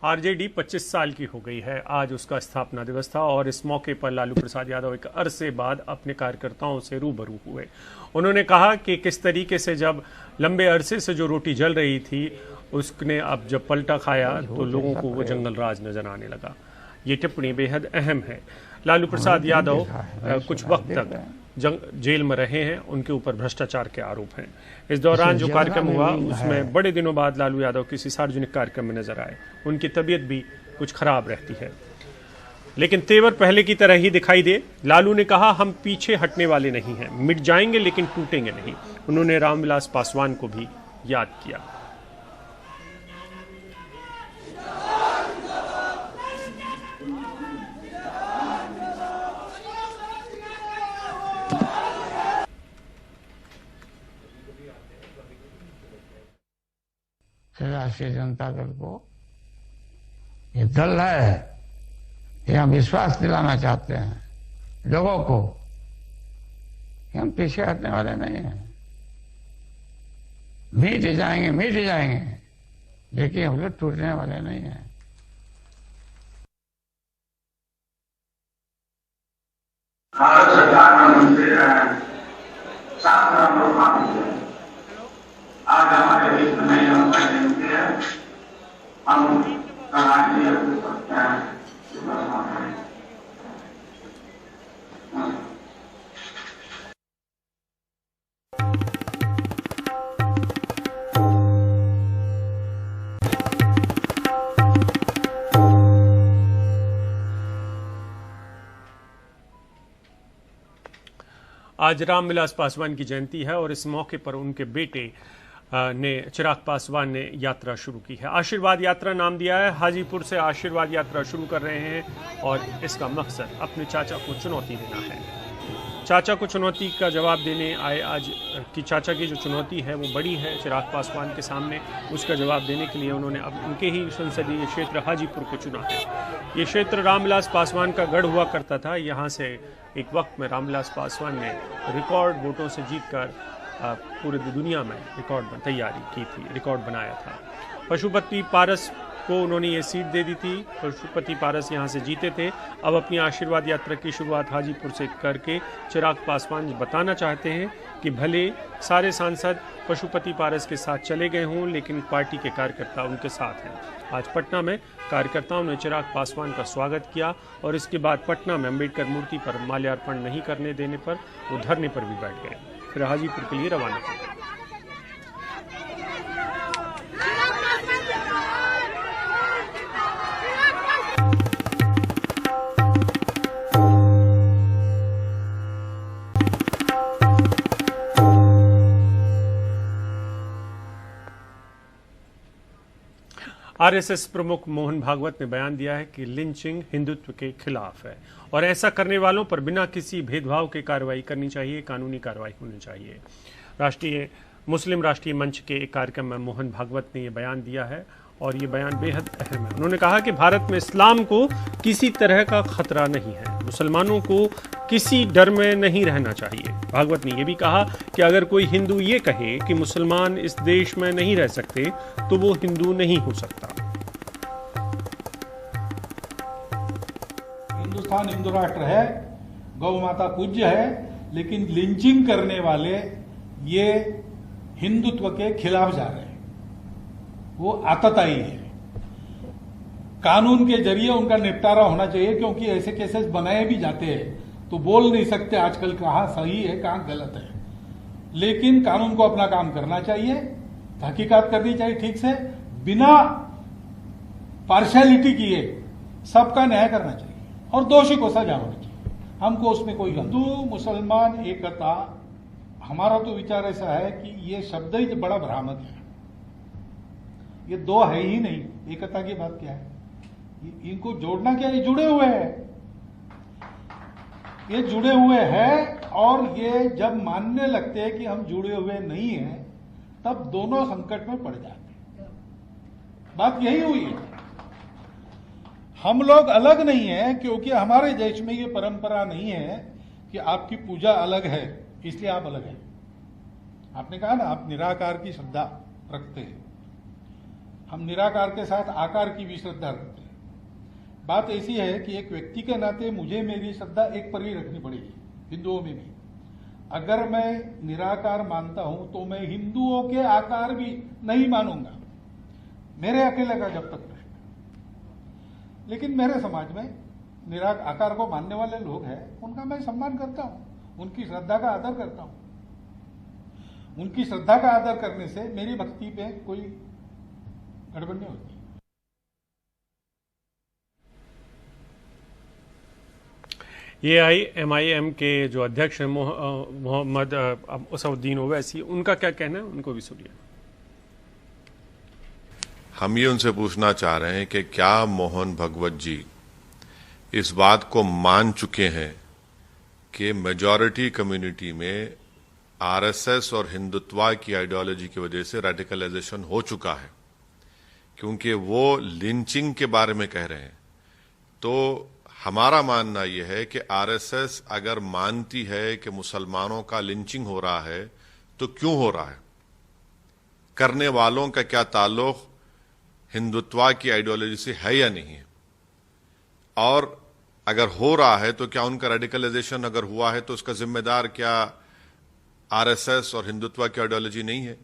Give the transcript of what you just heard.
RJD 25 साल की हो गई है। आज उसका स्थापना दिवस था और इस मौके पर लालू प्रसाद यादव एक अरसे बाद अपने कार्यकर्ताओं से रूबरू हुए। उन्होंने कहा कि किस तरीके से जब लंबे अरसे से जो रोटी जल रही थी उसने अब जब पलटा खाया तो लोगों को वो जंगल राज नजर आने लगा। ये टिप्पणी बेहद अहम है। लालू प्रसाद यादव कुछ वक्त तक जेल में रहे हैं, उनके ऊपर भ्रष्टाचार के आरोप हैं। इस दौरान जो कार्यक्रम हुआ उसमें बड़े दिनों बाद लालू यादव किसी सार्वजनिक कार्यक्रम में नजर आए। उनकी तबीयत भी कुछ खराब रहती है, लेकिन तेवर पहले की तरह ही दिखाई दे। लालू ने कहा, हम पीछे हटने वाले नहीं हैं, मिट जाएंगे लेकिन टूटेंगे नहीं। उन्होंने रामविलास पासवान को भी याद किया। राष्ट्रीय जनता दल को ये दल है, ये हम विश्वास दिलाना चाहते हैं लोगों को कि हम पीछे हटने वाले नहीं हैं। मिट जाएंगे, लेकिन हम लोग टूटने वाले नहीं हैं। भारत सरकार में मंत्री रहे, 7 तरह लोग आज हमारे बीच में नहीं हो पाए, हम कहानी सकते हैं। आज रामविलास पासवान की जयंती है और इस मौके पर उनके बेटे ने चिराग पासवान ने यात्रा शुरू की है। आशीर्वाद यात्रा नाम दिया है। हाजीपुर से आशीर्वाद यात्रा शुरू कर रहे हैं और इसका मकसद अपने चाचा को चुनौती देना है। चाचा को चुनौती का जवाब देने आए आज की चाचा की जो चुनौती है वो बड़ी है चिराग पासवान के सामने। उसका जवाब देने के लिए उन्होंने अब उनके ही संसदीय क्षेत्र हाजीपुर को चुना है। ये क्षेत्र रामविलास पासवान का गढ़ हुआ करता था। यहाँ से एक वक्त में रामविलास पासवान ने रिकॉर्ड वोटों से जीतकर पूरी दुनिया में रिकॉर्ड तैयारी की थी, रिकॉर्ड बनाया था। पशुपति पारस को उन्होंने ये सीट दे दी थी। पशुपति पारस यहाँ से जीते थे। अब अपनी आशीर्वाद यात्रा की शुरुआत हाजीपुर से करके चिराग पासवान बताना चाहते हैं कि भले सारे सांसद पशुपति पारस के साथ चले गए हों, लेकिन पार्टी के कार्यकर्ता उनके साथ हैं। आज पटना में कार्यकर्ताओं ने चिराग पासवान का स्वागत किया और इसके बाद पटना में अम्बेडकर मूर्ति पर माल्यार्पण नहीं करने देने पर वो धरने पर भी बैठ गए, फिर हाजीपुर के लिए रवाना हो गए। आरएसएस प्रमुख मोहन भागवत ने बयान दिया है कि लिंचिंग हिंदुत्व के खिलाफ है और ऐसा करने वालों पर बिना किसी भेदभाव के कार्रवाई करनी चाहिए, कानूनी कार्रवाई होनी चाहिए। मुस्लिम राष्ट्रीय मंच के एक कार्यक्रम में मोहन भागवत ने यह बयान दिया है और ये बयान बेहद अहम है। उन्होंने कहा कि भारत में इस्लाम को किसी तरह का खतरा नहीं है, मुसलमानों को किसी डर में नहीं रहना चाहिए। भागवत ने यह भी कहा कि अगर कोई हिंदू ये कहे कि मुसलमान इस देश में नहीं रह सकते तो वो हिंदू नहीं हो सकता। हिंदुस्तान हिंदू राष्ट्र है, गौ माता पूज्य है, लेकिन लिंचिंग करने वाले ये हिंदुत्व के खिलाफ जा रहे हैं। वो आतताई है। कानून के जरिए उनका निपटारा होना चाहिए, क्योंकि ऐसे केसेस बनाए भी जाते हैं तो बोल नहीं सकते आजकल कहाँ सही है कहाँ गलत है। लेकिन कानून को अपना काम करना चाहिए, तहकीकात करनी चाहिए ठीक से, बिना पार्शियलिटी किए सबका न्याय करना चाहिए और दोषी को सजा होनी चाहिए। हमको उसमें कोई हिंदू मुसलमान एकता, हमारा तो विचार ऐसा है कि ये शब्द ही बड़ा भ्रामक है। ये दो है ही नहीं, एकता की बात क्या है? इनको जोड़ना क्या? ये जुड़े हुए हैं, ये जुड़े हुए हैं। और ये जब मानने लगते हैं कि हम जुड़े हुए नहीं हैं, तब दोनों संकट में पड़ जाते हैं। बात यही हुई है। हम लोग अलग नहीं है, क्योंकि हमारे देश में ये परंपरा नहीं है कि आपकी पूजा अलग है इसलिए आप अलग हैं। आपने कहा ना, आप निराकार की श्रद्धा रखते हैं, हम निराकार के साथ आकार की भी श्रद्धा रखते हैं। बात ऐसी है कि एक व्यक्ति के नाते मुझे मेरी श्रद्धा एक पर ही रखनी पड़ेगी, हिंदुओं में भी। अगर मैं निराकार मानता हूं तो मैं हिंदुओं के आकार भी नहीं मानूंगा, मेरे अकेले का जब तक प्रश्न है। लेकिन मेरे समाज में आकार को मानने वाले लोग हैं, उनका मैं सम्मान करता हूं, उनकी श्रद्धा का आदर करता हूं। उनकी श्रद्धा का आदर करने से मेरी भक्ति पे कोई गड़बड़ नहीं होती। AIMIM के जो अध्यक्ष हैं मोहम्मद असउद्दीन ओवैसी, उनका क्या कहना है, उनको भी सुनिए। हम ये उनसे पूछना चाह रहे हैं कि क्या मोहन भगवत जी इस बात को मान चुके हैं कि मेजॉरिटी कम्युनिटी में आरएसएस और हिंदुत्व की आइडियोलॉजी की वजह से रेडिकलाइजेशन हो चुका है, क्योंकि वो लिंचिंग के बारे में कह रहे हैं। तो हमारा मानना यह है कि आरएसएस अगर मानती है कि मुसलमानों का लिंचिंग हो रहा है तो क्यों हो रहा है, करने वालों का क्या ताल्लुक हिंदुत्व की आइडियोलॉजी से है या नहीं है, और अगर हो रहा है तो क्या उनका रेडिकलाइजेशन अगर हुआ है तो उसका जिम्मेदार क्या आरएसएस और हिंदुत्व की आइडियोलॉजी नहीं है।